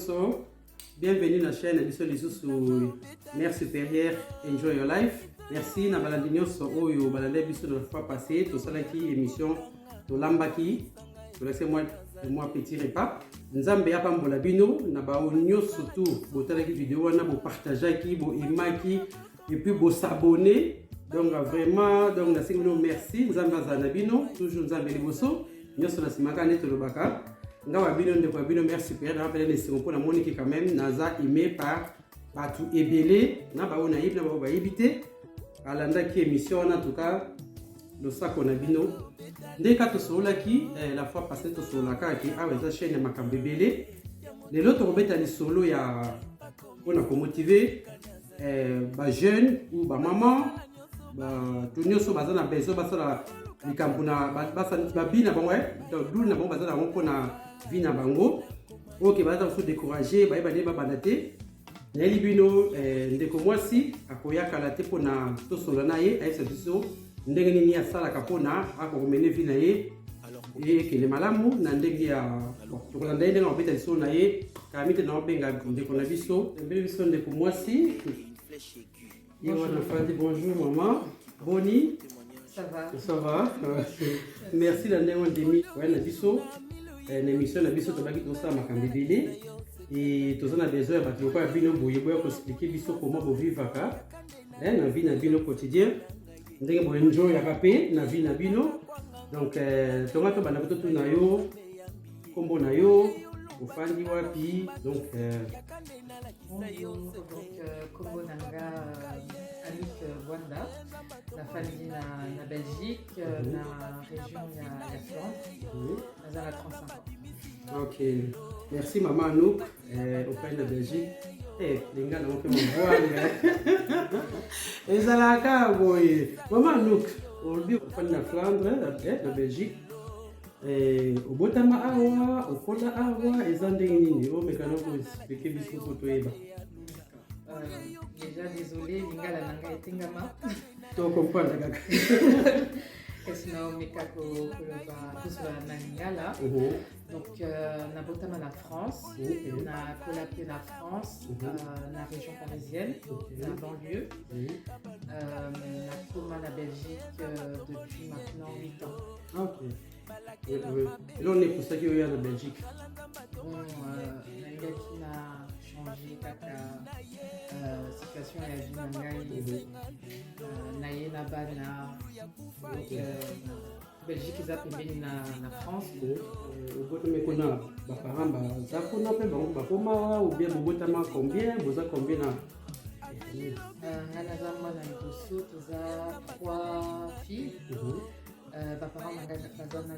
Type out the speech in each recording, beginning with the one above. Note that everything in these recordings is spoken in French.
nyonso. Bienvenue dans la chaîne Édition des sous Mère Supérieure, Enjoy Your Life. Merci na balandi nyonso oyo balandi biso la fois passée. Tout ça là qui émission to lambaki. Laissez-moi petit repas. Nzambe ya pambola bino na ba nyonso tout botala ki vidéo na bo partager ki bo imaki et puis bo s'abonner. Donc vraiment donc na singino merci Nzambe azana bino toujours Nzambe liboso nyonso na simaka neto lobaka. Ngawa bino ndeko bino merci père na rappelé les singo na moni ki quand même naza aimé par batu ebele na ba ona yib na ba yibité alanda ki émission en tout cas le sac on a bino ndeka to sola ki la fois passée to sola ka ki aweza chaîne makambe ebele les autres robeta les solo ya on a ko motiver ba jeune ou ba maman ba tunyo so bazana bezo basala likambo na ba bina bango donc na bango bazana bango na vie na bango OK baza so décourager ba ba bandate na libino ndeko mwasi akoyaka la te pona to sola na ye aisa biso ndenge nini asala kapona akomene vie na ye et que le malamu na ndenge ya to kolanda ndenge na obeta biso na ye kamite na obenga ndeko na biso ndeko mwasi. Bonjour maman. Boni. Ça va. Ça va. Merci la néo demi. Ouais na biso. L'émission na biso to baki to sa makambe bele. Et to zana besoin ba to ko bino boye boye ko expliquer biso comment bo vivre ka. Na vie na bino quotidien. Ndenge bo enjoy ya kapé na vie na bino. Donc to ngato bana ko to na yo. Kombo na yo. Ofandi wapi. Donc bonjour, donc Kombo Nanga Annick Wanda, la famille na Belgique, la région la Flandre, dans la 35 ans. OK. Merci maman Anouk, au pays de Belgique. Les gars n'ont fait mon voile. Et ça la caboye. Maman Anouk, on dit au pays de Flandre, la Belgique. Au botama awa, au kola awa, et ça ndenge o mekano ko expliquer biso ko toyeba. Déjà désolé, lingala nanga etengama. To comprendre kaka. Kesna omeka ko ba kuswa na lingala. Donc na botama na France, na colapé la France, na région parisienne, na banlieue. Na coma la Belgique depuis maintenant 8 ans. OK. Et là, on est pour ça qu'il y a en Belgique. Bon, Naïga qui a changé la situation à la vie Naïe Nabana, Belgique, ils appellent la France. Au bout de mes connards, mes parents, ils ont ou bien combien, vous avez combien trois filles. Papa m'a dit que nous sommes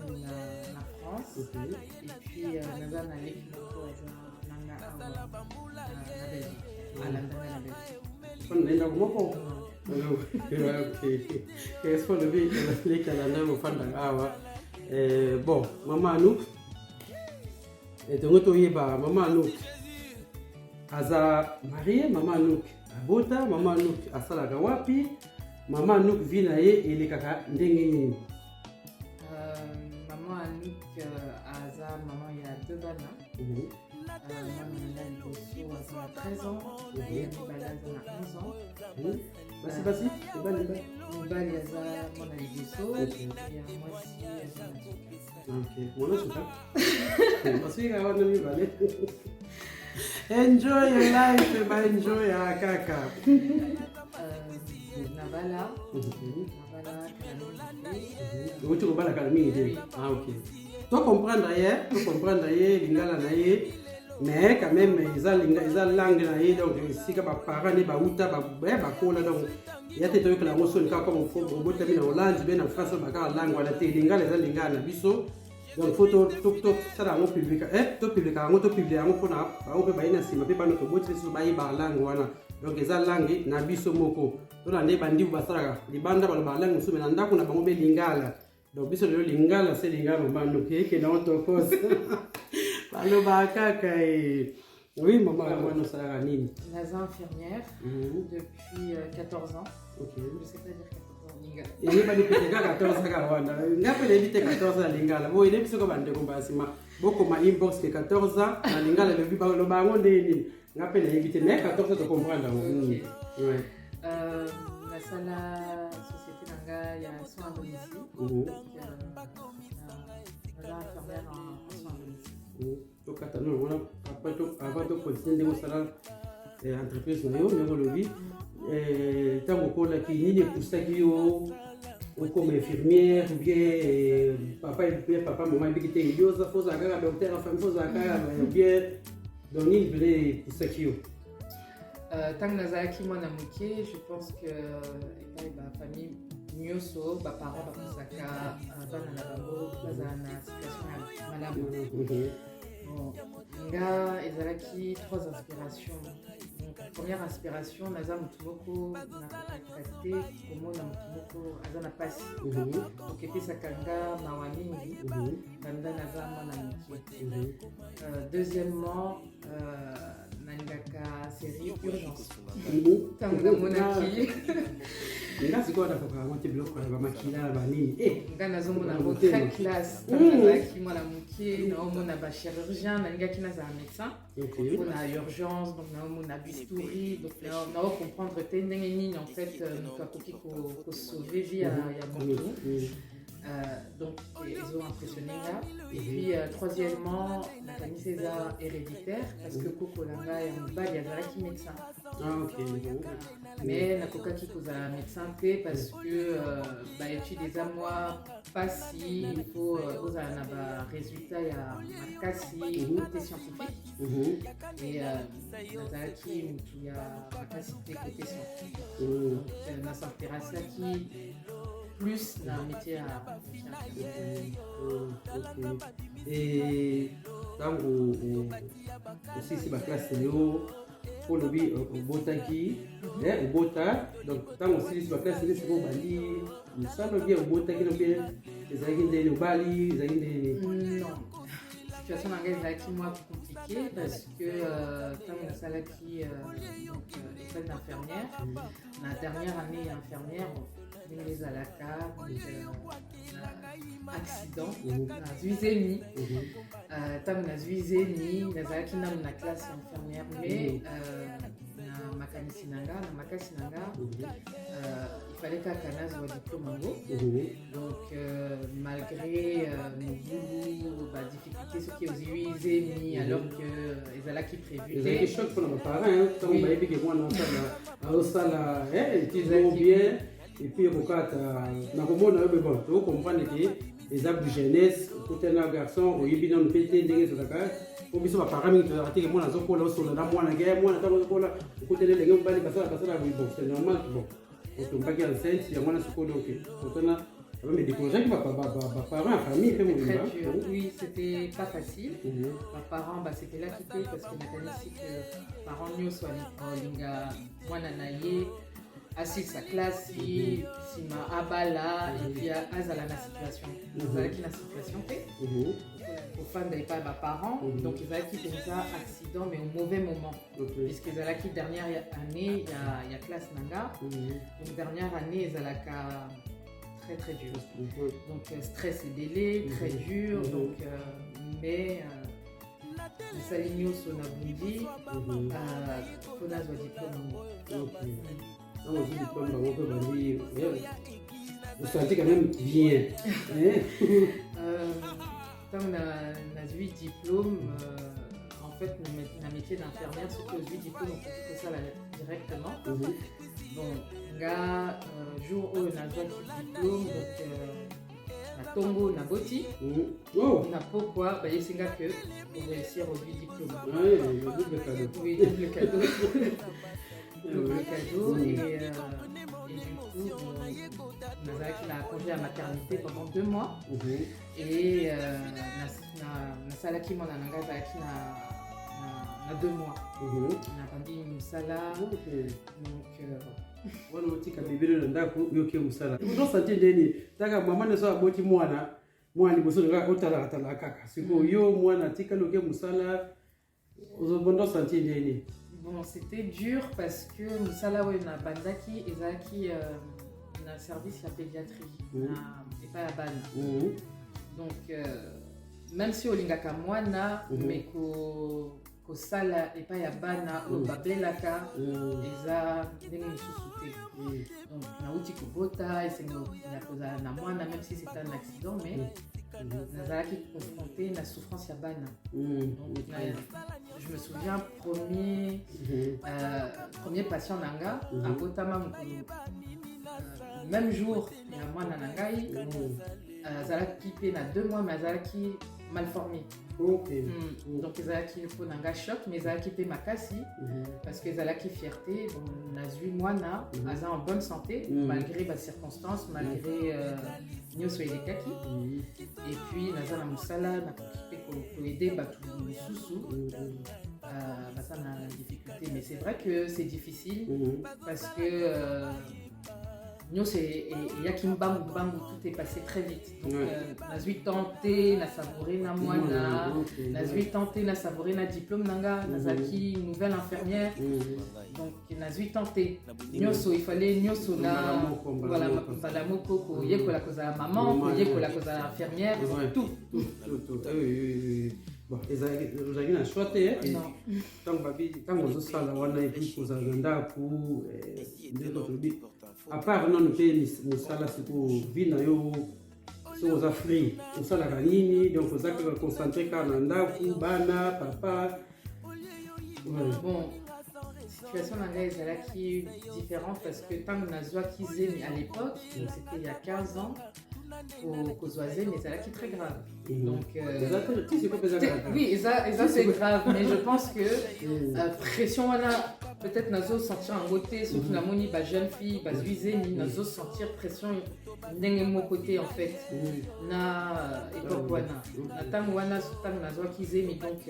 en France et puis nous sommes allés à London. On est là comment OK. Qu'est-ce qu'on veut les Canadiens au fond de bon maman Anouk et donc toyeba maman Anouk aza mariée maman Anouk abota maman Anouk asala wapi maman Anouk vit na ye ele kaka ndenge nini. Maman Anouk Aza, maman il y a 2 bana. Maman il a 13 ans, et Bala a 11 ans. C'est facile, c'est bon, Bala il y a mon Aliso, et moi aussi OK, moi je sais. Parce que on a mis balé. Enjoy your life, enjoy ya kaka. Nabala. Tu comprends la idée. Ah OK. Tu comprendre lingala na ye mais quand même ils ont langue na ye donc si ka ba parents ne ba uta ba kola donc ya te to kala ngoso nika comme faut robota mina Hollande ben en France ba ka langue wala te lingala za lingala na biso donc photo tok sala ngo public to public ngo to public ngo pona ba o ba ina sima pe ba no to boti so ba iba langue wana donc eza langue na biso moko to na ne bandi ba sala libanda ba langue so na ndako na bango be lingala. Donc biso le lingala c'est lingala mbando ke na auto cause. Balo ba kaka oui maman moi no sala nini. Je suis infirmière depuis 14 ans. OK. Je sais pas dire 14 ans. Lingala. Et pas depuis 14 Rwanda. N'appelle éviter 14 à Lingala. Bon, il est plus que bande combassima. Beaucoup ma inbox que 14 à Lingala le biba le bango de n'appelle éviter mais 14 de comprendre. OK. Ouais. La sala société nanga il y a soins à domicile. Donc on a infirmière en soins à domicile. Donc attends, avant de continuer au salaire entreprise na yo ndenge olobi ntango okolaki nini epusaki yo okoma infirmière ou bien papa mama ebiki te yo ozala kaka docteur en famille ozala kaka bien donc nini mpene epusaki yo ntango nazalaki mwana moke je pense que epai bafamille nyonso baparent bapusaka bana na bango bazala na situation ya malamu. Nga ezalaki 3 inspirations. Donc, première inspiration, naza mutumoko na kapite komona mutumoko aza na pasi. Donc epesaka nga mawa mingi banda naza mwana moke. Deuxièmement, nalingaka série Urgence. Ntango namonaki nga sikoyo nakoka yango te biloko ya bamakila banini nga nazomona yango très classe ntango nazalaki mwana moke naomona bachirurgien nalingaki nazala médecin mpona urgence donc naomona bistouri donc naocomprendre te ndenge nini en fait moto akoki kosauve vie ya moto. Donc ils ont impressionné là. Et puis troisièmement, la famille César héréditaire parce que Coco Langa et Mbali yazalaki médecin. Mais nakoka ki kozala médecin parce que étude des amois pas si il faut ozala na ba résultat ya makasi côté scientifique et nazalaki mutu ya makasi côté scientifique. Donc na s'intéressaki plus dans le métier à et ntango osisi baklasse yo po lobi obotaki obota donc ntango osilisi baklasse yo siko obandi mosala obie obotaki lobi ezalaki ndeni obali ezalaki ndeni non situation nanga ezalaki moi compliquée parce que ntango nasalaki école d'infirmière na dernière année ya infirmière les à la carte, accident, na zemi, tam na zemi, na zaki na na classe infirmière, mais na makanisi nanga, na makasi nanga, il fallait qu'à Canaz soit diplôme. Donc malgré nos boulots, la difficulté, ce qui est aux zemi, alors que les ala qui prévu. Les ala qui choquent pour nos parents, quand on va épiquer moi dans ça là, ils vont bien. Et puis kokata na komona yo bon to comprendre que les arbres de jeunesse côté un garçon oyibi na mpete ndenge zaka ko biso ba parents mingi to arrêter que moi nazo kola solo na mwana ke mwana tango kola côté les ndenge mbali basala bon c'est normal bon donc on pas qu'il enceinte ya mwana soko donc tona mais décourager que parents famille fait mon oui c'était pas facile mes parents c'était là qui était parce que maintenant c'est que parents nous soit linga mwana naye assis sa classe, si ma abala et puis azala la situation. Azala qui la situation fait. Au fan d'aller pas mes parents, donc ils avaient quitté ça accident mais au mauvais moment. Puisque ils allaient quitté dernière année il y a classe manga. Donc dernière année ils allaient très très dur. Donc stress et délai très dur donc mais nous saluons son abundi qu'on a diplôme. On a dit comme on peut dire, vous sentez quand même bien. Quand on a eu diplôme, en fait, le métier d'infirmière, c'est que j'ai eu diplôme, on fait ça directement. Donc, là, jour où on a eu diplôme, donc Tongo na boti, na pourquoi, il y a que pour réussir au diplôme. Oui, double cadeau. Oui, double cadeau. Le cadeau et du coup on a congé à maternité pendant 2 mois et na salaki mona nanga zaki na 2 mois na bandi musala donc wana otika bibele na ndako yoke musala ozosante ndeni taka mama ne so aboti mwana liboso nga otala kaka siko yo mwana tika loke musala ozobondo sante ndeni. Bon, c'était dur parce que Musala na Bandaki, Ezaki na service ya pédiatrie et pas à ban. Donc même si olingaka mwana mais ko sala et pas ya bana o babelaka eza ndenge mosusu te. Donc nauti kobota esengo ya kozala na mwana même si c'est un accident mais nazalaki confronté na souffrance ya bana. Donc je me souviens premier patient nanga akotama mokolo même jour ya mwana na ngai azalaki pe na 2 mois mais azalaki mal formé. Donc ezalaki po nanga choc mais ezalaki pe makasi parce que ezalaki fierté nazwi mwana aza en bonne santé malgré les circonstances malgré nyonso elekaki et puis naza na mosala nakoki pe koaider bato mosusu baza na difficulté. Mais c'est vrai que c'est difficile parce que nyonso eyaki mbangu tout est passé très vite. Donc nazwi tenté na savourer na mwana nazwi tenté na savourer na diplôme nanga nazalaki nouvelle infirmière. Donc nazwi tenté nyonso il fallait nyonso na voilà mbala moko koyekola kozala maman koyekola kozala infirmière tout. Bon, ozalaki na choix te ntango ozosala wana epi kozala na ndako ndeko tolobi apart nano mpe mosala sikoyo vi na yo soki oza free osalaka nini donc oza kaka concentré kaka na ndako bana papa. Bon situation na ngai ezalaki différente parce que ntango nazwaki zemi à l'époque c'était il y a 15 ans kozwa zemi ezalaki très grave. Donc oui eza c'est grave mais je pense que pression wana peut-être nazo sentir en côté surtout na moni ba jeune fille bazwi zemi nazo sentir pression ndenge moko te en fait na époque wana na ntango wana ntango nazwaki zemi donc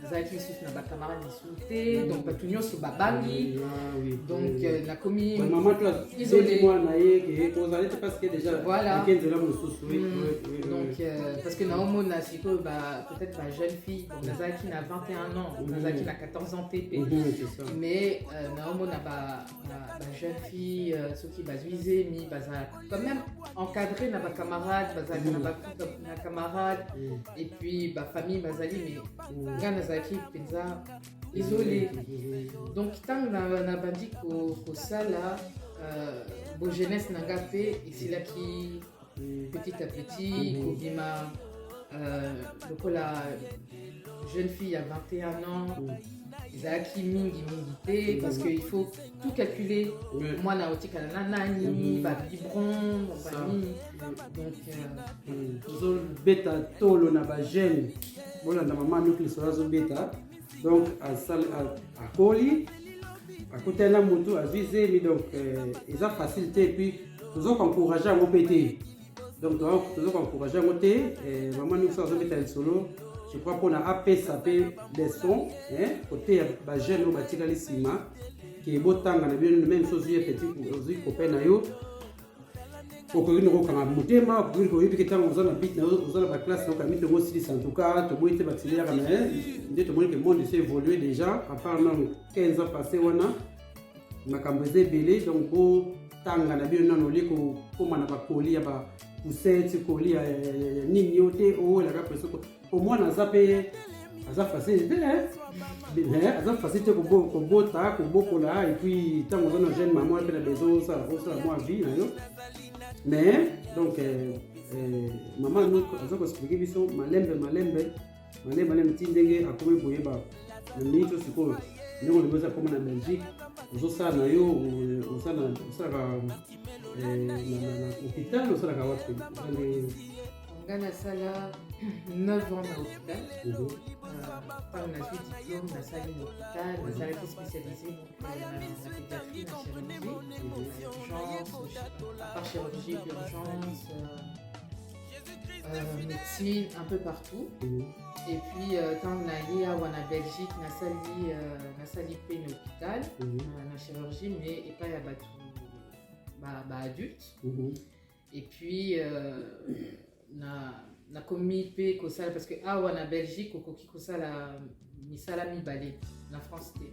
nazalaki lisusu na bacamarade lisusu te donc bato nyonso babangi donc nakomi isolé parce que déjà voilà donc parce que naomona sikoyo peut-être ba jeune fille donc nazalaki na 21 ans nazalaki na 14 ans te mais naomona ba jeune fille soki bazwi zemi baza quand même encadré na bacamarade bazalaki na camarade et puis bafamille bazali mais nga nazalaki mpenza isolé. Donc ntango nabandi kosala bo jeunesse nanga mpe esilaki petit à petit kobima lokola jeune fille à 21 ans ezalaki mingi te parce qu'il faut tout calculer mwana otikala na nani babibron banini donc tozobeta tolo na bajeune bolanda mama nucli sola azobeta donc akoli akutana na motu azwi zemi donc eza facile te puis tozokoencourage yango mpe te donc tozokoencourage yango te mama nucli sola azobeta lisolo je crois qu'on a apesa pe des sons côté ba jeune ba tikali sima ki botanga na bien même chose ye petit ozi copain na yo okoki noko kanga motema okoki koyebi ke ntango oza na bit na oza na ba classe donc ami tongo silisi en tout cas toboyi te baauxiliaire na ye nde tomoni ke monde s'est évolué déjà à part nano 15 ans passé wana makambo eza ebele donc botanga na bino nano olie kokóma na bakoli ya bapoussette koli ya nini yo te oyelaka preso omwana aza mpe aza facile te aza facile te kobota kobokola et puis ntango oza na jeune mama mpe na besoin osala mwa vie na yo mais donc mama aza koexplike biso malembe ti ndenge akomi boyeba na mingi to sikoyo ndenge olingi oza koma na Belgique ozosala na yo osalaka na hôpital osalaka wapi nga nasala 9 ans na hôpital ntango nazwi diplôme nasali na hôpital nazalaki spécialisé na pédiatrie na chirurgie urgence à part chirurgie urgence médecine un peu partout et puis ntango naye awa na Belgique nasali pe na hôpital na chirurgie mais epai ya bato baadulte et puis nakomi mpe kosala parce que awa na Belgique okoki kosala misala mibale na France te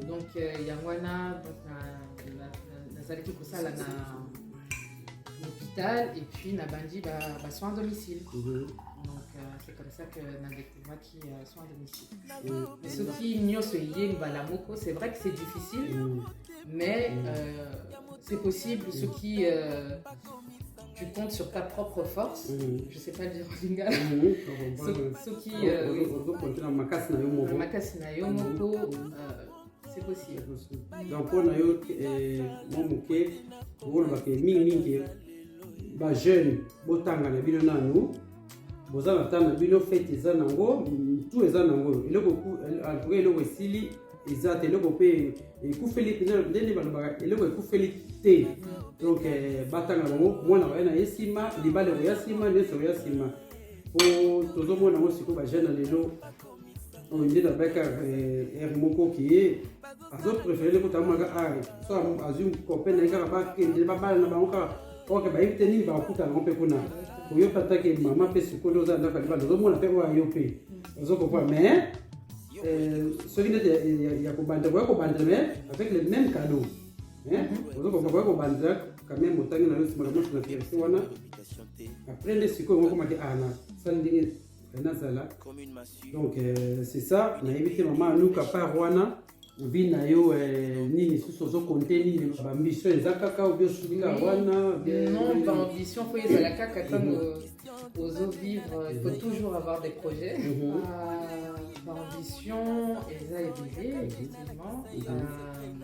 donc yango wana nazalaki kosala na l'hôpital et puis na bandi soins à domicile. Donc c'est comme ça que na découvert qui soins à domicile. Mais ce qui nyonso yé mbala moko, c'est vrai que c'est difficile, mais c'est possible. Ce qui tu comptes sur ta propre force, je sais pas le dire en lingala. Ce qui makasi na yo moko, c'est possible. Donc on a eu mon moquet pour le baquet mingi ba jeune botanga na bino nanu bozana tana bino fete zanango tout ezanango eloko en tout cas eloko esili ezate eloko pe ekufeli ndeni balobaka eloko ekufeli te. Donc batanga bango mwana na yesima libale ko yasima neso yasima po tozomona ngo siko ba jeune lelo on dit la beka moko qui est azo préféré ko tamaka ari so azum copain na ba kende ba bala na bango ok ba invite ni ba okuta ngo pe kuna oyo patake mama pe sikodo za ndaka libala zomona pe wa yo pe azo comprendre mais ce qui est ya ko banda mais avec les mêmes cadeaux ozo comprendre ko banda quand même motangi na yo sima mo na pierre wana après les sikodo ngo komaki ana sandingi nazala. Donc c'est ça na éviter maman nous kapar wana vi na yo nini suso compter ni ambition ezakaka ou bien soulinga wana non pas ambition faut ezala kaka comme aux vivre il faut toujours avoir des projets. Ambition eza ebele effectivement.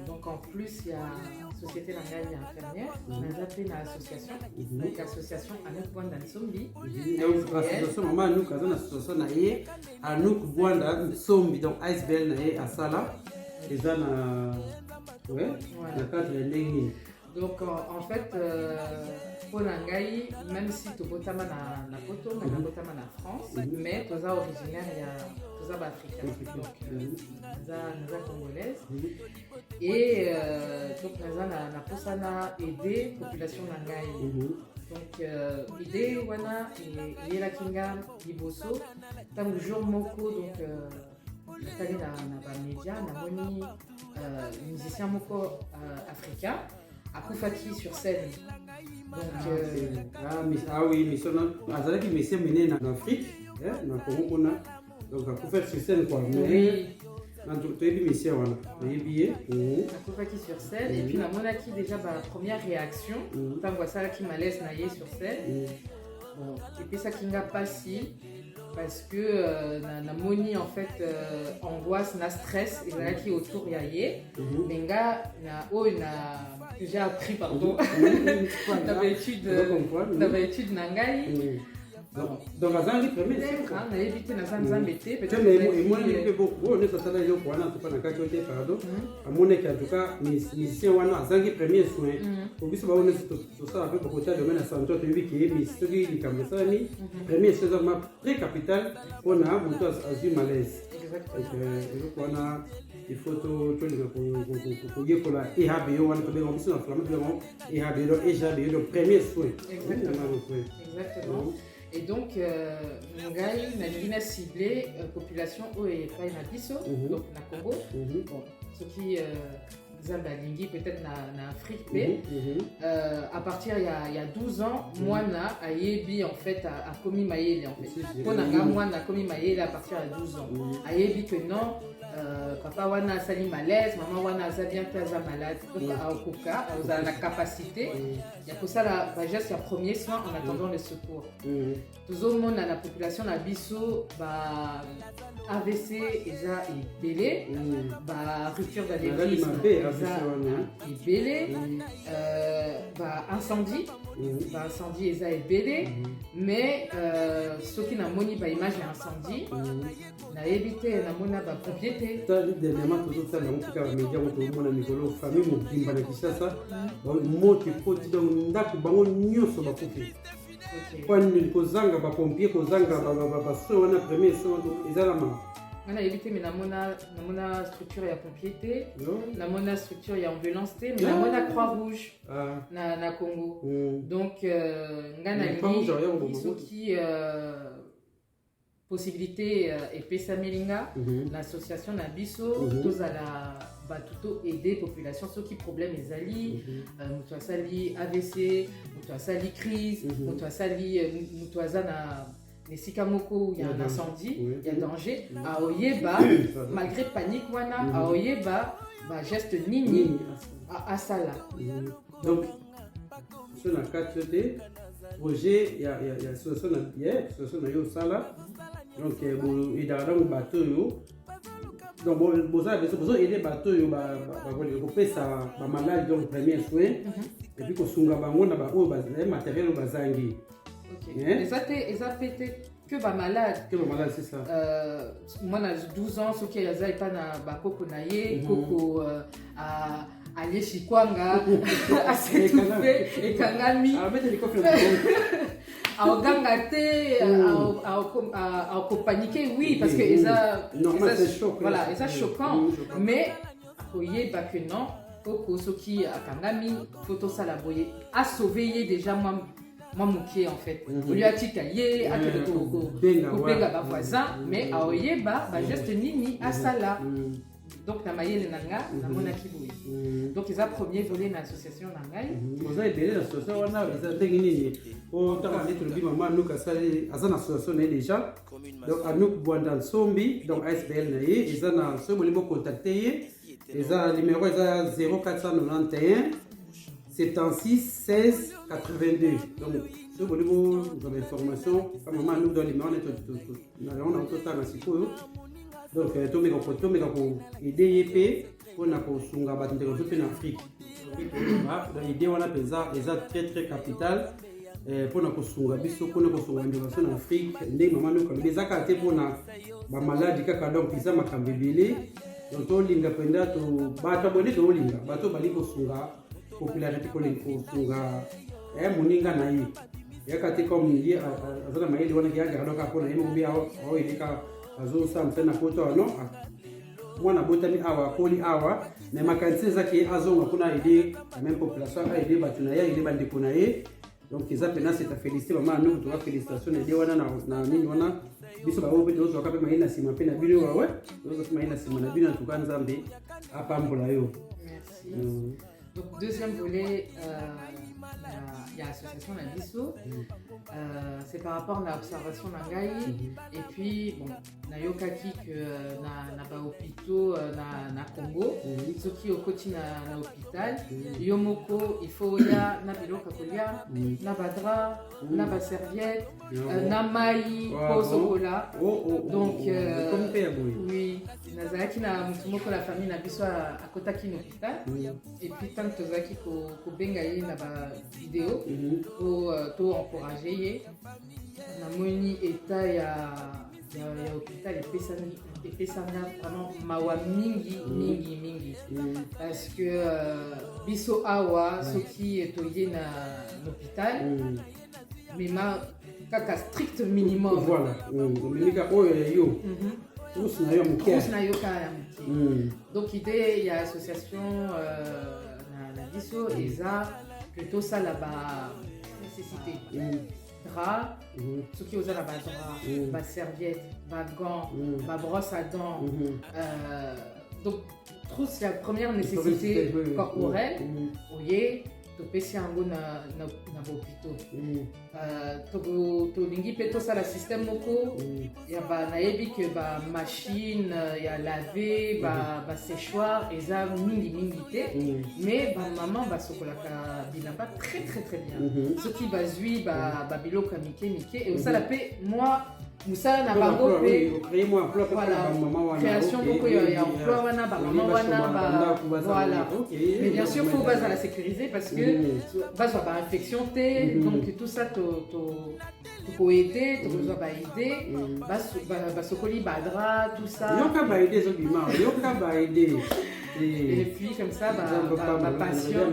Donc en plus il y a société nangai infirmière naza pe na association donc association Anouk Bwanda Nsombi. Donc association maman Anouk aza na association na ye Anouk Bwanda Nsombi donc ASBL na ye asala eza na na cadre ndenge. Donc en fait pour nangai même si tobotama na poto na botama na France mais toza originaire ya toza ba africain donc naza congolaise et donc naza na posana aider population nangai. Donc idée wana et la kinga liboso tango jour moko donc natali na ba média na moni musicien moko africain akufaki sur scène. Donc oui mais sona azalaki monsieur mené en Afrique na Congo kuna donc akufaki sur scène quoi. Oui. Akufaki sur scène et puis na monaki déjà ma première réaction tant que ça qui m'a laissé nailler sur scène. Bon et puis ça qui n'a pas si parce que na moni en fait angoisse na stress et là qui autour yaye menga na que j'ai appris pardon d'habitude nangai. Donc azangi premier na éviter na zanzambete peut-être mais moi ni bon on est ça là yo kwana to pana kati ote pardon amone ki en tout cas musicien wana azangi premier soin pour biso ba on est tout ça avec côté domaine à santé to biki mais ce qui est comme ça ni premier c'est ma pré capital on a beaucoup azu malaise exactement kwana il faut to les ko la EHB wana to be biso na flamme de EHB le premier soin exactement. Et donc, Ngai n'a ciblé population où est pas une abisso, donc na Congo. Bon, ce qui Zambalingi peut-être na Afrique à partir il y a 12 ans, moi na Ayebi en fait a commis Maïli en fait. Pour Nanga moi na commis Maïli à partir de 12 ans. Ayebi que non. Papa wana sali malaise, maman wana za bien plaza malade, au coca, aux a la capacité. Il y a pour ça la geste, il y a premier soin en attendant le secours. Tout le monde dans la population na biso AVC eza ebele, rupture d'anévrisme eza ebele, incendie, incendie eza ebele, mais ceux qui na moni image incendie, na évité na mona propriété. Dernièrement, tout ça, on peut faire média, on peut voir la famille, mon petit banaki ça, mot qui faut dire ndaku bango nyoso bakufi. Kwa ni kozanga ba pompier kozanga ba so wana premier so ezalama. On a évité mais na structure ya pompier na mona structure ya ambulance mais na mona Croix-Rouge na Congo. Donc ngana li qui possibilité et pesa melinga l'association na biso tozala batuto aider population ceux qui problème ezali mutu asali AVC mutu asali crise mutu asali mutu aza na nesika moko il y a un incendie il y a danger aoyeba malgré panique wana aoyeba ba geste nini asala donc sur la 4D projet il y a association na yo sala donc il y a un bateau donc vous avez aider bateau yo ba kopesa ba malade donc premier soin et puis ko sunga bango na ba o ba matériel bazangi. Ils ont pété que ba malade. Que ba malade c'est ça. Moi j'ai 12 ans ce qui y a pas na ba koko na ye koko à aller chikwanga à s'étouffer et kangami. Ah mais t'es quoi à gangate à paniquer oui parce que c'est choquant. Voilà, c'est choquant mais akoye ba que non koko ce qui a kangami photo ça la boyer a sauvé déjà moi moké en fait au lieu atikaye benga ba voisin mais aoyeba ba geste nini asala donc na mayele nanga na mona kiboui donc ils a premier volet na association nangai vous avez belé l'association wana ils a tengi nini o taka neto bi maman nous ka sali azana association né déjà donc Anouk Bwanda Sombi donc ASBL na ye ils na so bolimbo contacter ils a numéro ils a 0491 76 16 82. Donc, si vous avez des informations, maman nous donne les numéros, on a un total de 6 euros. Donc, tout le monde peut aider pour nous sunga battre en Afrique. L'idée on a très très capital pour nous sunga biso pour nous sunga en Afrique. Ndé maman nous comme des actes pour na ba maladie kaka donc ils ont makambebele. Donc, to linga penda to bata bonne to linga bato bali ko sunga popularité kosunga moninga na ye yakati comme ye azana mayeli wana kiaga doka pona yemo bia o ilika azo samse na poto no mwana botami awa koli awa na makanisi zaki azonga kuna idée la même population a idée batuna ya idée bande kuna ye donc ils appellent c'est ta féliciter maman nous tu félicitations idée wana na nini wana biso ba obe dozo akape mayina sima pe na bino wawe dozo mayina sima na bino tuka nzambe apambola yo. Merci. Donc, deuxième volet, il y a l'association Nabiso. C'est par rapport à l'observation Nangai. Et puis, bon, Nayokaki que na hôpitaux na Congo. Ceux qui au quotidien na hôpital. Yomoko, il faut ya na bilo kakolia, na badra, na ba serviette, na maï, posokola. Donc, oui. Nazaki na mutumoko la famille na biso à kotaki na hôpital et puis tant que tozaki ko benga ye na ba vidéo to encourager ye na moni état ya hôpital et pesanga vraiment mawa mingi parce que biso awa soki toye na l'hôpital mais ma kaka strict minimum voilà minimum oyo tous donc l'idée il y a l'association na biso et ça plutôt ça là-bas nécessité drap ce qui osent là-bas drap ba serviette ba gants ba brosse à dents donc trousse la première nécessité corporelle voyez topesi yango na hôpitaux tolingi mpe tosala système moko ya nayebi ke ba machine ya laver ba séchoir eza mingi te mais bamama basokolaka bilamba très très très bien soki bazwi babiloko ya mike et osala mpe moi musala na bango mpe création moko ya emploi wana bamama wana voilà mais bien sûr faut bazala sécuriser parce que bazwa ba infection te donc tout ça tokoaider tokozwa baide basokoli badra tout ça yoka baide ezobima yoka baide et puis comme ça patient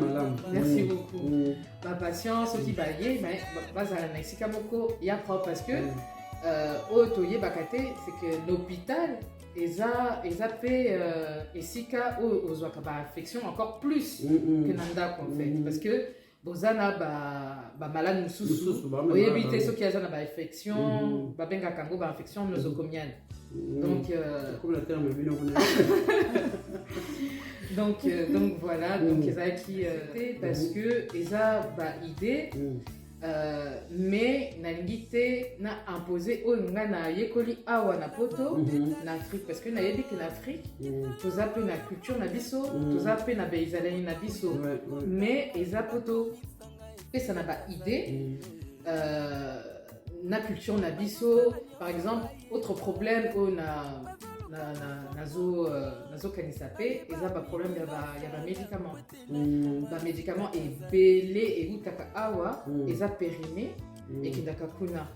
merci beaucoup patient soki baye bazala na esika moko ya propre parce que oyo toyebaka te c'est que l'hôpital eza mpe esika oyo ozwaka bainfection encore plus que na ndako en fait parce que bozana ba malade mususu oyebi te soki aza na ba infection ba benga kango ba infection nosocomiale donc donc voilà donc ezalaki parce que eza ba idée mais nalingi te na imposer oyo nga nayekoli awa na poto na Afrique parce que nayebi ke na Afrique toza mpe na culture na biso toza mpe na baezaleli na biso mais eza poto pesa na baidée na culture na biso par exemple autre problème oyo nazokanisa mpe eza baproblème ya bamédicament ebele eutaka awa eza périmé ekendaka kuna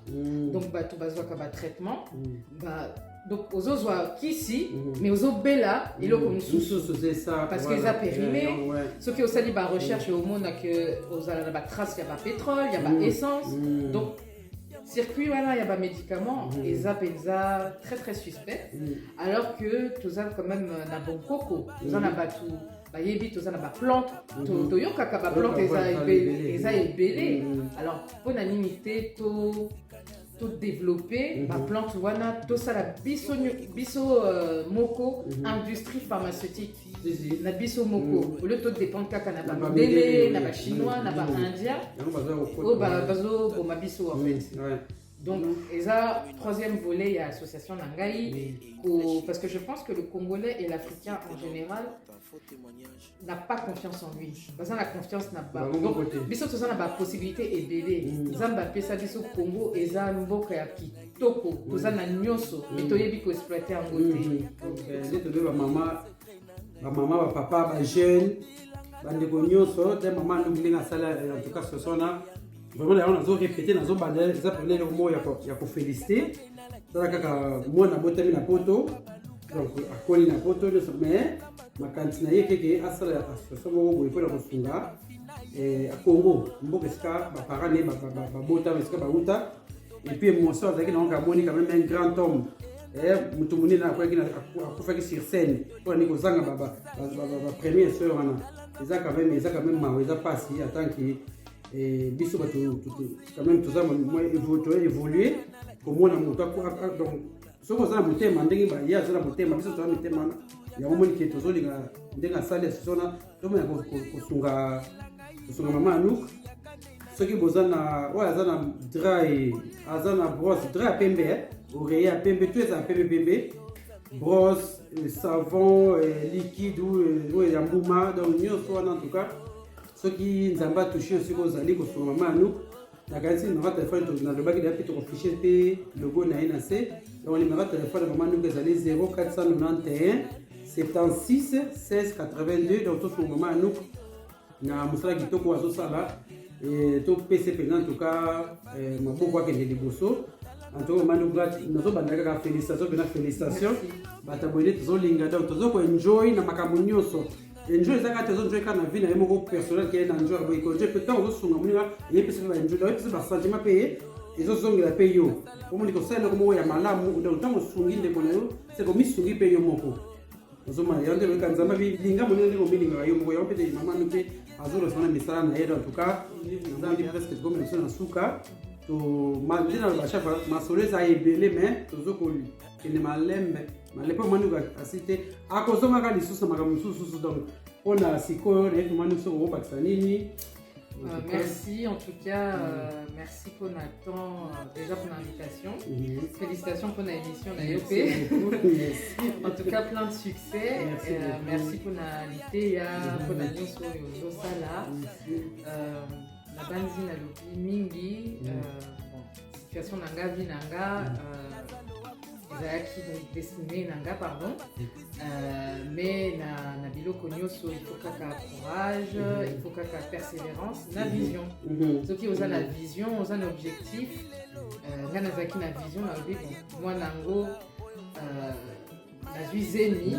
donc bato bazwaka batraitement donc ozozwa kisi mais ozobela eloko mosusu parce que eza périmé soki osali barecherche omonake ozala na batrace ya bapétrole ya baessence donc circuit wana ya bamédicament eza mpenza très très suspect alors que toza quand même na bonkoko toza na bato bayebi toza na baplante toyokaka baplante eza ebele alors mpo na nini te todévelopper baplante wana tosala biso moko industrie pharmaceutique na biso moko au lieu todépendre kaka na bamodele na bachinois na baindien oyo bazoboma biso en fait donc eza troisième volet ya association na ngai parce que je pense que le Congolais et l'Africain en général n'a pas confiance en lui baza na confiance na donc biso toza na bapossibilité ebele nzambe apesa biso Congo eza mboka ya kitoko toza na nyonso me toyebi koexploite yango te bamama bapapa bajeune bandeko nyonso te mama ndongo ndenge asala en tout cas ce soir là vraiment yango nazorépété nazobanda eza prenele moko ya kofélicité tala kaka mwana botami na poto donc akoli na poto nyonso mais makanisi na ye keke asala association moko boye mpona kosunga Congo mboka esika baparent ne babota esika bauta et puis émotion azalaki nango kamoni quand même un grand homme mutu munene akufaki sur scène mpona ni kozanga bapremière sœur wana eza quand même mawa eza pasi en tant que biso bato quand même toza évoluer komona moto donc soki oza na motema ndenge ye aza na motema biso toza mitema wana yango moni ke tozolinga ndenge asali association wana tomona kosunga mama Anouk soki boza na oyo aza na dra aza na brosse dra ya pembe oreiller ya pembe to eza ya pembe brosse savon liquide oyo ya mbuma donc nyonso wana en tout cas soki nzambe atouche soki ozali kosunga mama Anouk nakanisi numéro ya telefone nalobaki deya mpe tokofiche mpe logo na ye na se donc numéro ya telefone ya mama Anouk ezali 0491 76 16 82 donc tosunga mama Anouk na mosala kitoko azosala topesa mpenza en tout cas maboko akende liboso anto manduka nazobanda kaka félicitation mpena félicitation bato boyede tozolinga donc tozokoenjoy na makambo nyonso enjoy ezaka te ozoenjoy kaka na vie na ye moko personnel ke ye na enjoy boye konjoy mpe ntango ozosunga moninga eyepesa mpe baenjoy donc oyepesa basentiment mpe ye ezozongela mpe yo omoni kosala eloko moko ya malamu donc ntango osungi ndeko na yo se komisungi mpe yo moko ozomona yango nde loyeka nzambe bilinga monene ndenge omilingaka yo moko yango mpe te mama no mpe azolosana misala na ye en tout cas nzambe presque tokomi biso na suka nde na bashafa masolo eza ebele mais tozokokende malembe mpo manuka asi te akozongaka lisusu na makambo mosusu donc mpona sikoyo nayebi manuku soko okobakisa nini. Merci en tout cas, merci pour Nathan déjà pour l'invitation. Félicitations pour l'émission d'AIOP. En tout cas, plein de succès. Merci pour l'invité, pour la news sur Sala. La banzine à l'outil Mingi. Situation Nanga, Vinanga. Qui donc destiné Nanga, pardon. Mais na biloko nyonso il faut kaka courage, il faut kaka persévérance, na vision. Ce qui osa la vision, osa na objectif. Nga nazaki na vision na obi bon moi nango nazwi zemi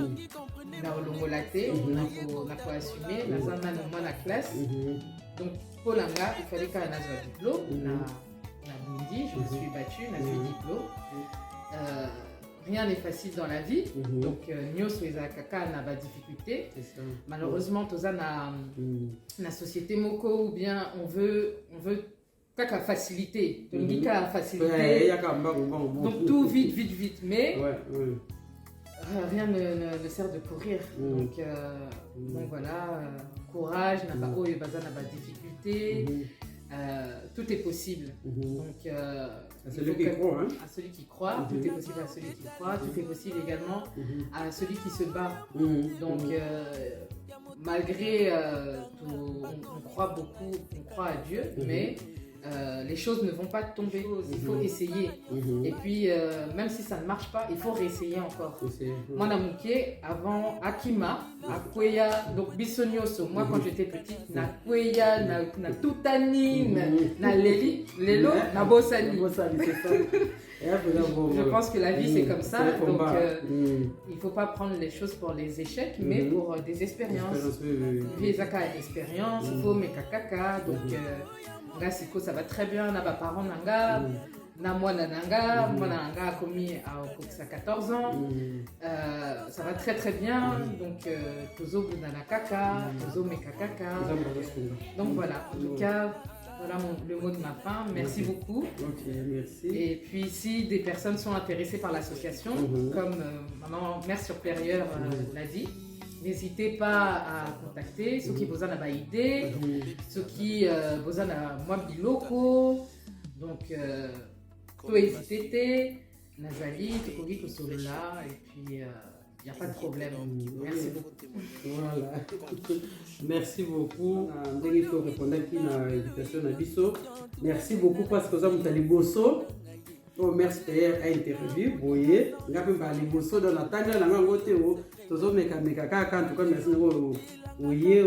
na olongola te na ko assumer naza nano moi na classe. Donc pour langa il fallait kaka nazwa diplôme na bindi, je me suis battue, nazwi diplôme. rien n'est facile dans la vie. Donc, nyonso ezakaka na ba difficulté. Malheureusement, toza na société moko ou bien on veut kaka facilité. Facilité. Donc tout vite. Mais rien ne sert de courir. Donc, bon voilà, courage, n'a pas difficulté. Tout est possible. Donc, à celui qui croit, hein? À celui qui croit, tout est possible à celui qui croit, tout est possible également à celui qui se bat. Donc, malgré on croit beaucoup, on croit à Dieu, mais les choses ne vont pas tomber. Il faut essayer. Et puis, même si ça ne marche pas, il faut réessayer encore. Moi, Namouké, avant Akima, Akweya, donc Bissonioso, moi quand j'étais petite, na Kweya, na Toutani, na Lelo, na Bossani. Je pense que la vie c'est comme ça. Donc, il ne faut pas prendre les choses pour les échecs, mais pour des expériences. Viezaka expérience, il faut mekakaka. Donc, Ngasiko, ça va très bien, na parents nanga, na mwana nanga, mwana nanga a commis à 14 ans, ça va très bien, donc tozo bunana kaka, tozo mekakaka. Donc voilà, en tout cas, voilà le mot de ma fin, merci beaucoup. Ok, merci. Et puis si des personnes sont intéressées par l'association, comme maman Mère Supérieure l'a dit, n'hésitez pas à contacter ceux qui besoin d'avoir idée, ceux qui besoin d'avoir moi biloko. Donc, tout hésiter, Nazali, Tokogi, Tosolola, et puis il n'y a pas de problème. Merci beaucoup. Voilà. Merci beaucoup. Ndengito répondre à l'invitation à Bisso. Merci beaucoup parce que vous avez été bosso. Oh, merci Père à interview. Vous voyez, nous avons parlé bosso dans la table. Nous avons voté au tozo meka kaka. En tout cas, merci beaucoup. Voyez,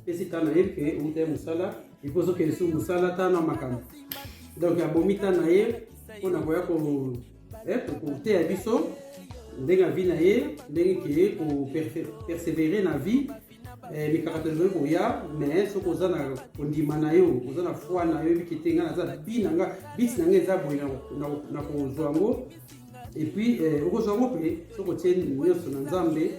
petit anaïl que on t'aime musala. Il faut que sous musala tana makam. Donc, il y a bomita naïe. On a voyé pour te abisso. Ndenga vie naïe, ndenga qui est pour persévérer dans la vie. Mais caractériser pour ya, mais ce qu'on a na kondima na yo, qu'on a na foi na yo, qui tenga na za binanga, bis nanga za boina na kozwango. Et puis au kozwango pe, ce qu'on tient nyonso na nzambe.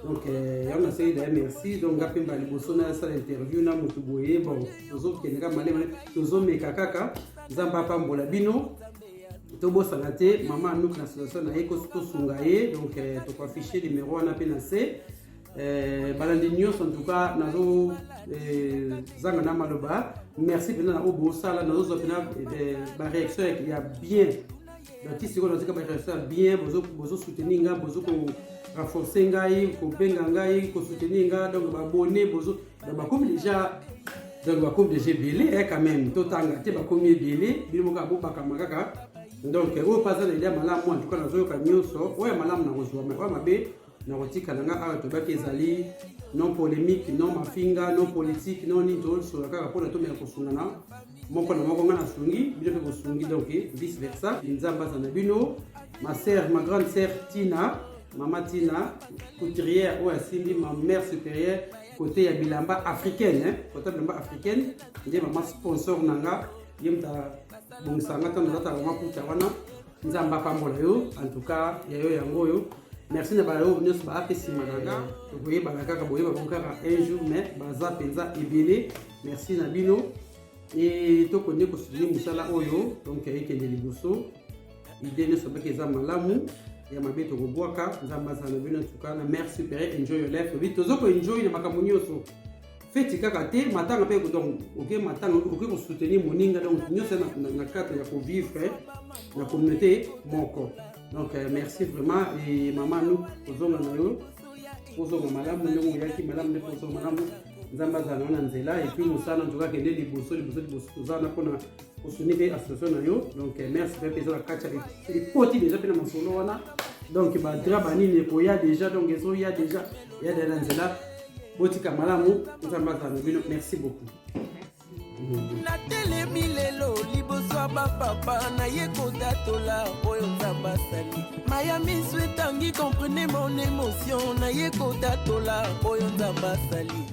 Donc on a essayé de merci. Donc ngapemba liboso na sa interview na mutu boye bon, tozo kenga male tozo mekakaka, nzamba pambola bino. Tobo salate, maman nous na situation na eko to sungaye, donc to ko afficher numéro on appelle na C. Balandinios en tout cas nazo zangana maloba merci pena na obo sala nazo pena ba réaction il y a bien donc ici on a dit que ba réaction bien bozo soutenir nga bozo ko renforcer ngai ko benga ngai ko soutenir nga donc ba abonner bozo ba comme déjà donc ba comme déjà belé quand même totanga te ba comme belé bilimo ka bo ba kamakaka donc o pasa na dia malamu en tout cas nazo ka nyoso o ya malamu na kozwa ma mabe na rotika nanga awa tobaki ezali non polémique non mafinga non politique non ni tol sur kaka pona to mena kosungana moko na moko ngana sungi bino pe kosungi donc vice versa nzamba za na bino ma sœur ma grande sœur Tina maman Tina couturière ou asimbi ma mère supérieure côté ya bilamba africaine hein côté bilamba africaine ndiye maman sponsor nanga yemta bongsanga tan nata ma kuta wana nzamba pambola yo en tout cas yayo yango yo. Merci de vous venir sur la Simanaga. Vous voyez, un jour, mais Baza Penza et Bélé. Merci Nabino. Et tout connaît que c'est Moussala Oyo. Donc, il y a des liboso. L'idée ne soit pas qu'ils ont malamu. Il y a ma bête au Boaka. Zambaza Nabino, en tout cas, la mère supérieure. Enjoy your life. Vite, tous autres enjoy le makamuni oso. Faites kakate, matin après donc, ok, matin, ok, pour soutenir mon inga. Donc, nous sommes dans la carte pour vivre la communauté, mon corps. Donc merci vraiment et maman nous ozonga nayo ozonga malamu ndongo yaki malamu de poso malamu nzamba za na nzela et puis musana njoka kende liboso tozana pona osunibe association nayo donc merci pour peso la kacha les poti déjà pena masolo wana donc ba draba nini ko ya déjà donc eso ya déjà ya de la nzela botika malamu nzamba za bino merci beaucoup. Na telemi lelo liboso papa na ye kodatola oyo nzamba sali maya miso etangi comprenez mon émotion na ye kodatola oyo nzamba sali